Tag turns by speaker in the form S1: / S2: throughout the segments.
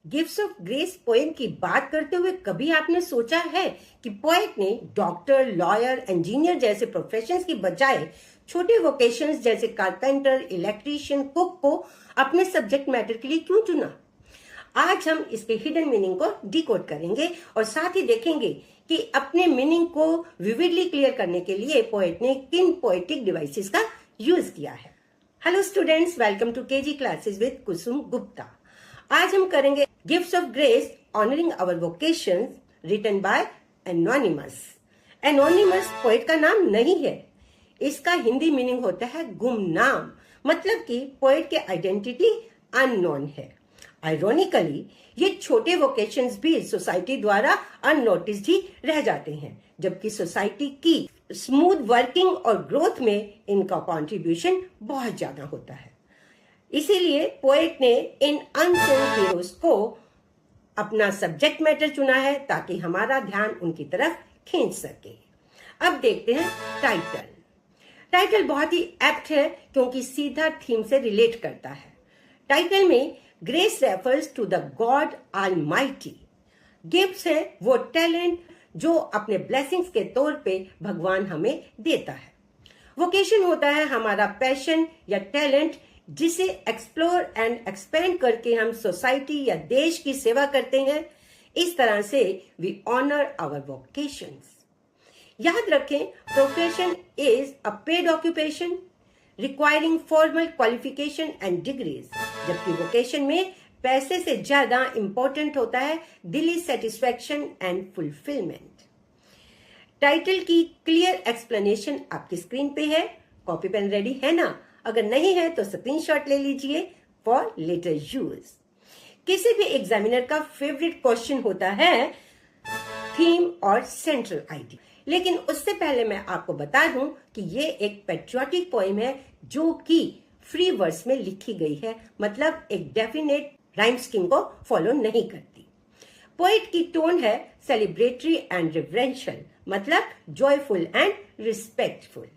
S1: Gifts of grace poem की बात करते हुए कभी आपने सोचा है कि पोएट ने डॉक्टर, लॉयर, इंजीनियर जैसे प्रोफेशंस की बजाय छोटे वोकेशंस जैसे कारपेंटर, इलेक्ट्रीशियन, कुक को अपने सब्जेक्ट मैटर के लिए क्यों चुना? आज हम इसके हिडन मीनिंग को डिकोड करेंगे और साथ ही देखेंगे कि अपने मीनिंग को विविडली क्लियर करने के लिए पोएट ने किन पोएटिक डिवाइसेस का यूज किया है। Hello students, welcome to KG classes with Kusum Gupta. आज हम करेंगे gifts of grace honouring our vocations written by anonymous. Anonymous poet का नाम नहीं है, इसका हिंदी मीनिंग होता है गुमनाम, मतलब कि पोएट की आइडेंटिटी अननोन है। आयरोनिकली ये छोटे वोकेशंस भी सोसाइटी द्वारा अननोटिस्ड ही रह जाते हैं, जबकि सोसाइटी की स्मूथ वर्किंग और ग्रोथ में इनका कंट्रीब्यूशन बहुत ज्यादा होता है। इसीलिए पोएट ने इन अनसोल्ड हीरोज को अपना सब्जेक्ट मैटर चुना है ताकि हमारा ध्यान उनकी तरफ खींच सके। अब देखते हैं टाइटल। टाइटल बहुत ही एप्ट है क्योंकि सीधा थीम से रिलेट करता है। टाइटल में grace refers to the God Almighty. Gifts है वो टैलेंट जो अपने ब्लेसिंग्स के तौर पे भगवान हमें देता है। वोकेशन होता है हमारा पैशन या टैलेंट जिसे एक्सप्लोर एंड एक्सपेरिमेंट करके हम सोसाइटी या देश की सेवा करते हैं। इस तरह से वी ऑनर आवर वोकेशंस। याद रखें, profession is a paid occupation requiring formal qualification and degrees, जबकि वोकेशन में पैसे से ज्यादा इंपॉर्टेंट होता है दिली सेटिस्फैक्शन एंड फुलफिलमेंट। टाइटल की क्लियर एक्सप्लेनेशन आपकी स्क्रीन पे है। कॉपी पेन रेडी है ना? अगर नहीं है तो स्क्रीनशॉट ले लीजिए फॉर लेटर यूज। किसी भी एग्जामिनर का फेवरेट क्वेश्चन होता है थीम और सेंट्रल आइडिया, लेकिन उससे पहले मैं आपको बता दूं कि ये एक पेट्रियोटिक पोएम है जो कि फ्री वर्स में लिखी गई है, मतलब एक डेफिनेट राइम स्कीम को फॉलो नहीं करती। पोएट की टोन है सेलिब्रेटरी एंड रिवरेंशियल, मतलब जॉयफुल एंड रिस्पेक्टफुल।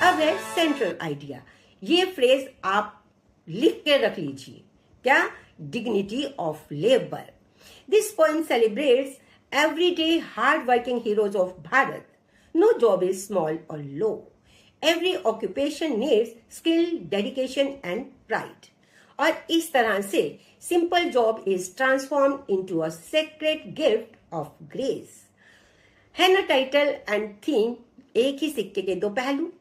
S1: अब है सेंट्रल आइडिया। ये फ्रेज आप लिख के रख लीजिए। क्या? Dignity of labour. This poem celebrates everyday hard-working heroes of Bharat. No job is small or low. Every occupation needs skill, dedication and pride. और इस तरह से simple job is transformed into a sacred gift of grace. है ना title and theme एक ही सिक्के के दो पहलू?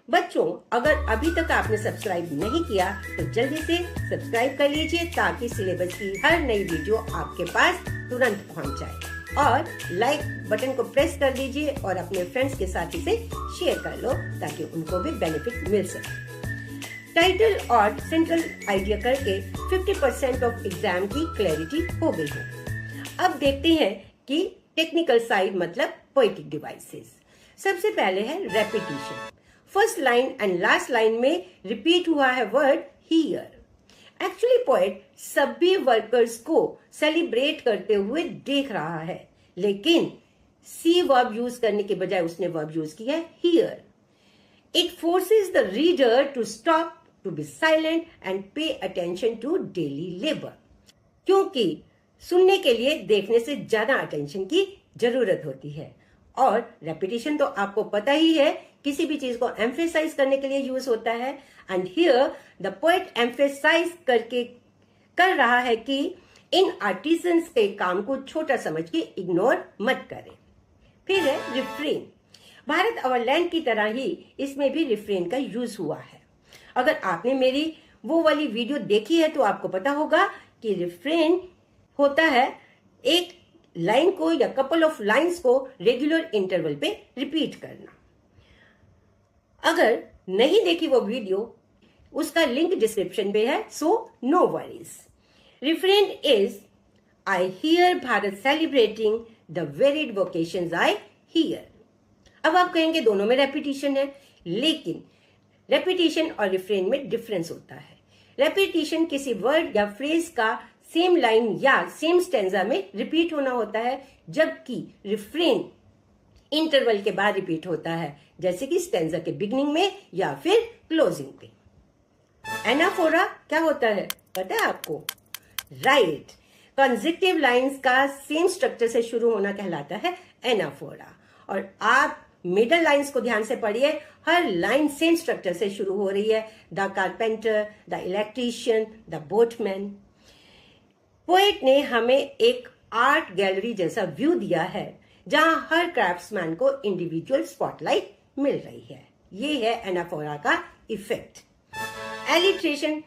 S1: बच्चों, अगर अभी तक आपने सब्सक्राइब नहीं किया तो जल्दी से सब्सक्राइब कर लीजिए ताकि सिलेबस की हर नई वीडियो आपके पास तुरंत पहुंच जाए। और लाइक बटन को प्रेस कर दीजिए और अपने फ्रेंड्स के साथ इसे शेयर कर लो ताकि उनको भी बेनिफिट मिल सके। टाइटल और सेंट्रल आइडिया करके 50% ऑफ एग्जाम की क्लैरिटी हो गई हो। अब देखते हैं कि टेक्निकल साइड, मतलब पोएटिक डिवाइसेस। सबसे पहले है repetition. First line and last line में रिपीट हुआ है वर्ड हियर। एक्चुअली पोएट सभी वर्कर्स को सेलिब्रेट करते हुए देख रहा है, लेकिन सी वर्ब यूज करने के बजाय उसने वर्ब यूज किया है here. It forces the reader to stop, to be silent and pay attention to daily labour, क्योंकि सुनने के लिए देखने से ज्यादा अटेंशन की जरूरत होती है। और रेपिटेशन तो आपको पता ही है, किसी भी चीज को एम्फेसाइज करने के लिए यूज होता है। And here the poet emphasise करके कर रहा है कि इन आर्टिजन्स के काम को छोटा समझ के इग्नोर मत करें। फिर है रिफ्रेन। भारत आवर लैंड की तरह ही इसमें भी रिफ्रेन का यूज हुआ है। अगर आपने मेरी वो वाली वीडियो देखी है तो आपको पता होगा कि रिफ्रेन होता है एक लाइन को या कपल ऑफ लाइंस को रेगुलर इंटरवल पे रिपीट करना। अगर नहीं देखी वो वीडियो, उसका लिंक डिस्क्रिप्शन पे है, so no worries. Refrain is I hear Bharat celebrating the varied vocations I hear. अब आप कहेंगे दोनों में रेपिटेशन है, लेकिन रेपिटेशन और रिफ्रेन में डिफरेंस होता है। रेपिटेशन किसी वर्ड या फ्रेज का सेम लाइन या सेम स्टेंजा में रिपीट होना होता है, जबकि रिफ्रेन इंटरवल के बाद रिपीट होता है, जैसे कि स्टेंजा के बिगिनिंग में या फिर क्लोजिंग पे। एनाफोरा क्या होता है पता है आपको? राइट, कंसेक्यूटिव लाइंस का सेम स्ट्रक्चर से शुरू होना कहलाता है एनाफोरा। और आप मिडल लाइंस को ध्यान से पढ़िए, हर लाइन सेम स्ट्रक्चर से शुरू हो रही है। The carpenter, the electrician, the boatman. Poet ने हमें एक आर्ट गैलरी जैसा व्यू दिया है जहां हर क्राफ्ट्समैन को इंडिविजुअल स्पॉटलाइट मिल रही है। ये है एनाफोरा का इफेक्ट। एलिट्रेशन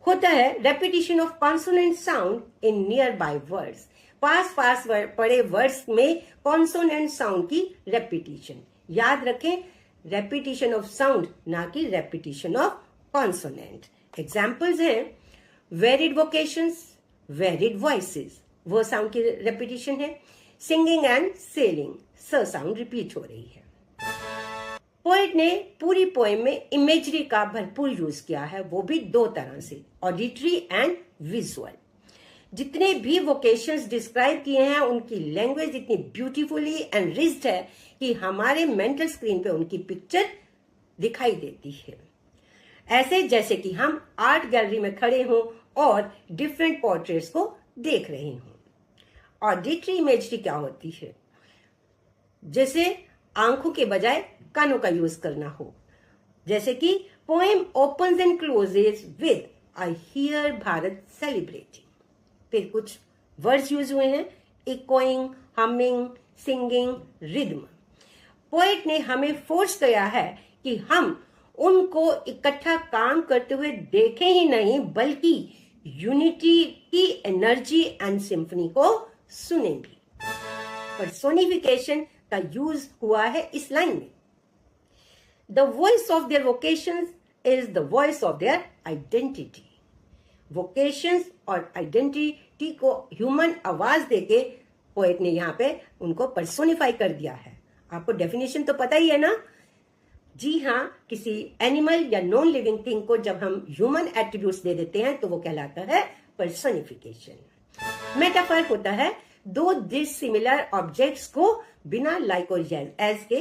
S1: होता है repetition of consonant sound in nearby words. पास पास पड़े वर्ड्स में कॉन्सोनेंट साउंड की रेपिटेशन। याद रखें, रेपिटेशन ऑफ साउंड, ना कि रेपिटेशन ऑफ कॉन्सोनेंट। एग्जाम्पल्स हैं वेरिड वोकेशंस, वेरिड वॉइसेस, वो साउंड की रेपिटेशन है। सिंगिंग एंड सेलिंग, स साउंड रिपीट हो रही है। पोएट ने पूरी पोएम में इमेजरी का भरपूर यूज किया है, वो भी दो तरह से, ऑडिटरी एंड विजुअल। जितने भी वोकेशंस डिस्क्राइब किए हैं उनकी लैंग्वेज इतनी ब्यूटीफुली एंड रिच्ड है कि हमारे मेंटल स्क्रीन पे उनकी पिक्चर दिखाई देती है। ऐसे जैसे कि हम आर्ट गैलरी में खड़े हों और डिफरेंट पोर्ट्रेट्स को देख रहे हों। ऑडिटरी इमेजरी क्या होती है? जैसे आंखों के बजाय कानों का यूज करना हो, जैसे कि poem opens and closes with I hear Bharat celebrating. फिर कुछ वर्ड्स यूज हुए हैं, echoing, humming, singing, rhythm. Poet ने हमें फोर्स किया है कि हम उनको इकट्ठा काम करते हुए देखें ही नहीं, बल्कि यूनिटी की एनर्जी एंड सिम्फनी को सुने भी। पर्सोनिफिकेशन का यूज हुआ है इस लाइन में। The voice of their vocations is the voice of their identity. Vocations और आइडेंटिटी को ह्यूमन आवाज देके पोएट ने यहाँ पे उनको पर्सोनिफाई कर दिया है। आपको डेफिनेशन तो पता ही है ना? जी हाँ, किसी एनिमल या नॉन लिविंग थिंग को जब हम ह्यूमन एट्रीब्यूट्स दे देते हैं तो वो कहलाता है पर्सोनिफिकेशन। मेटाफर होता है दो डिसिमिलर ऑब्जेक्ट्स को बिना लाइक और एज के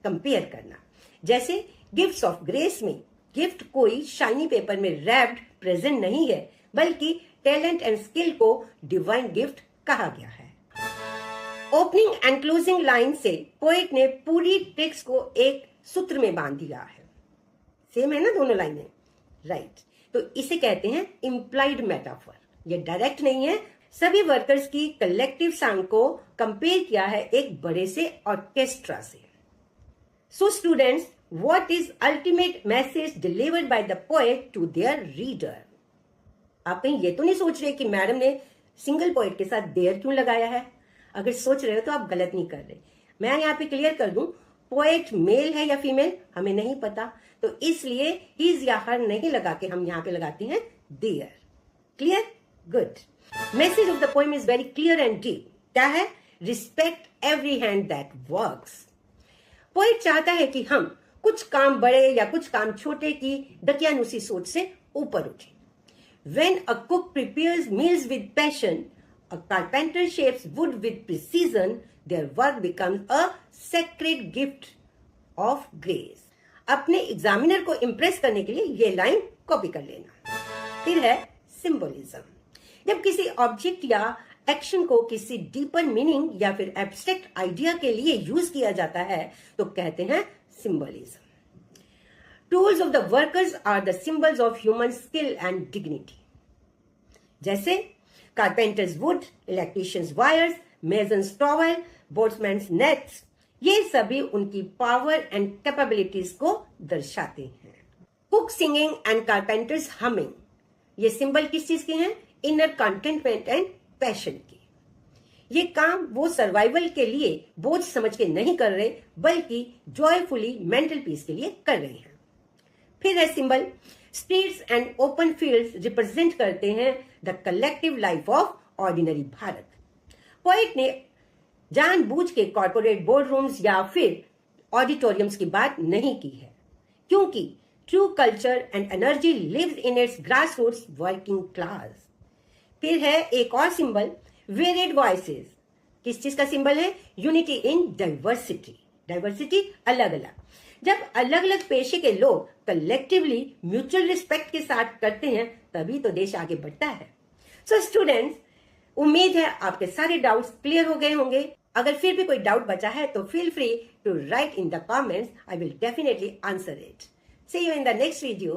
S1: कंपेयर करना। जैसे गिफ्ट्स ऑफ ग्रेस में गिफ्ट कोई शाइनी पेपर में रैप्ड प्रेजेंट नहीं है, बल्कि टैलेंट एंड स्किल को डिवाइन गिफ्ट कहा गया है। ओपनिंग एंड क्लोजिंग लाइन से पोएट ने पूरी टेक्स्ट को एक सूत्र में बांध दिया है। सेम है ना दोनों लाइनें? राइट। तो इसे कहते हैं इम्प्लाइड मेटाफर। ये डायरेक्ट नहीं है। सभी वर्कर्स की कलेक्टिव साउंड को कंपेयर किया है एक बड़े से ऑर्केस्ट्रा से। So students, what is ultimate message delivered by the poet to their reader? आप कहीं ये तो नहीं सोच रहे कि मैडम ने सिंगल पोएट के साथ देयर क्यों लगाया है? अगर सोच रहे हो तो आप गलत नहीं कर रहे। मैं यहाँ पे क्लियर कर दूं, पोएट मेल है या फीमेल हमें नहीं पता, तो इसलिए हिज या हर नहीं लगा के हम यहाँ पे लगाते हैं there. Clear? Good. Message of the poem is very clear and deep. क्या है? Respect every hand that works. Poet चाहता है कि हम कुछ काम बड़े या कुछ काम छोटे की दकियानुसी सोच से ऊपर उठे। When a cook prepares meals with passion, a carpenter shapes wood with precision, their work becomes a sacred gift of grace. अपने एग्जामिनर को इम्प्रेस करने के लिए ये लाइन कॉपी कर लेना। फिर है सिंबलिज्म। जब किसी ऑब्जेक्ट या एक्शन को किसी डीपर मीनिंग या फिर एब्स्ट्रैक्ट आइडिया के लिए यूज किया जाता है तो कहते हैं symbolism. Tools of the workers are the symbols of human skill and dignity. जैसे carpenters wood, electricians wires, masons trowel, boatsman's nets, ये सभी उनकी पावर एंड कैपेबिलिटीज को दर्शाते हैं। Cook singing and carpenters humming, ये सिंबल किस चीज के हैं? इनर कंटेंटमेंट एंड पैशन की। ये काम वो सर्वाइवल के लिए बोझ समझ के नहीं कर रहे, बल्कि जॉयफुली मेंटल पीस के लिए कर रहे हैं। फिर है symbol. Streets and open fields represent करते हैं the collective life of ordinary Bharat. Poet ने जानबूझ के कॉर्पोरेट बोर्ड रूम्स या फिर ऑडिटोरियम्स की बात नहीं की है, क्योंकि true culture and energy lives in its grass roots working class. फिर है एक और सिंबल, वेरिड वॉइसेस। किस चीज का सिंबल है? Unity in diversity. डाइवर्सिटी अलग अलग। जब अलग अलग पेशे के लोग कलेक्टिवली म्यूचुअल रिस्पेक्ट के साथ करते हैं तभी तो देश आगे बढ़ता है। सो स्टूडेंट्स, उम्मीद है आपके सारे डाउट्स क्लियर हो गए होंगे। अगर फिर भी कोई डाउट बचा है तो feel free to write in the comments. I will definitely answer it. See you in the next video.